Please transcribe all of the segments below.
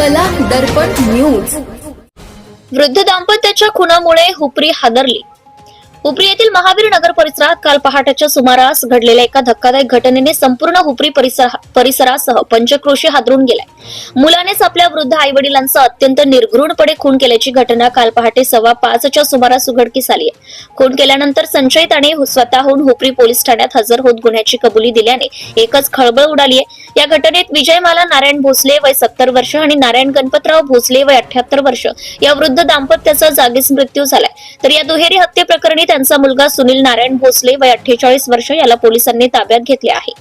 कला दर्पण न्यूज। वृद्ध दाम्पत्याच्या खुनामुळे हुपरी हादरली। हुपरी येथील महावीर नगर परिसरात काल पहाटेच्या सुमारास घडलेल्या एका धक्कादायक घटनेने संपूर्ण हुपरी परिसरासह पंचक्रोशी हादरून गेलाय। मुलानेच आपल्या वृद्ध आई वडिलांचा अत्यंत निर्घृणपणे खून केल्याची घटना काल पहाटे 5:15च्या सुमारास उघडकीस आली आहे। खून केल्यानंतर संशयिताने स्वतःहून हुपरी पोलीस ठाण्यात हजर होत गुन्ह्याची कबुली दिल्याने एकच खळबळ उडाली आहे। या घटनेत विजयमाला नारायण भोसले वय 70 वर्ष आणि नारायण गणपतराव भोसले वय 78 वर्ष या वृद्ध दाम्पत्याचा जागीच मृत्यू झालाय। तर या दुहेरी हत्ये प्रकरणी त्यांचा मुलगा सुनील नारायण भोसले वय 48 वर्ष याला पोलिसांनी ताब्यात घेतले आहे।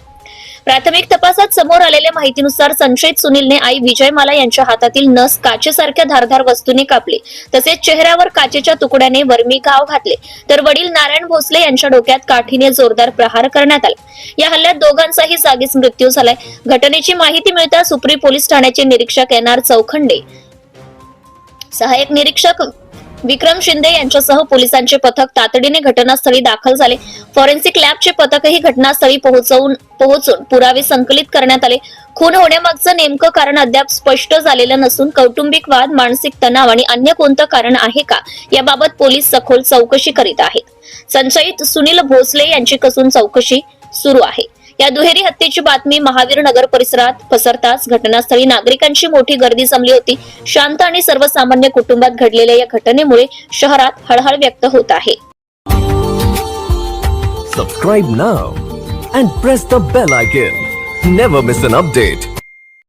प्राथमिक तपासात समोर आलेल्या माहितीनुसार संशयित सुनीलने आई विजयमाला यांच्या हातातील नस काचेसारख्या धारदार वस्तूने कापली, तसेच चेहऱ्यावर काचेच्या तुकड्याने वर्मी घाव घातले। तर वडील नारायण भोसले यांच्या डोक्यात काठीने जोरदार प्रहार करण्यात आला। या हल्ल्यात दोघांचाही जागीच मृत्यू झालाय। घटनेची माहिती मिळताच हुपरी पोलीस ठाण्याचे निरीक्षक NR चौखंडे, सहाय्यक निरीक्षक विक्रम शिंदे यांच्यासह पोलिसांचे पथक तातडीने घटनास्थळी दाखल झाले। फॉरेन्सिक लॅबचे पथकही घटनास्थळी पोहोचून पुरावे संकलित करण्यात आले। खून होण्यामागचं नेमकं कारण अद्याप स्पष्ट झालेलं नसून कौटुंबिक वाद, मानसिक तणाव आणि अन्य कोणतं कारण आहे का याबाबत पोलीस सखोल चौकशी करीत आहेत। संशयित सुनील भोसले यांची कसून चौकशी सुरू आहे। या दुहेरी हत्येची बातमी महावीर नगर परिसरात पसरताच घटनास्थळी नागरिकांची मोठी गर्दी जमली होती। शांत आणि सर्वसामान्य कुटुंबात घडलेल्या या घटनेमुळे शहरात हळहळ व्यक्त होत आहे। Subscribe now and press the bell icon. Never miss an update.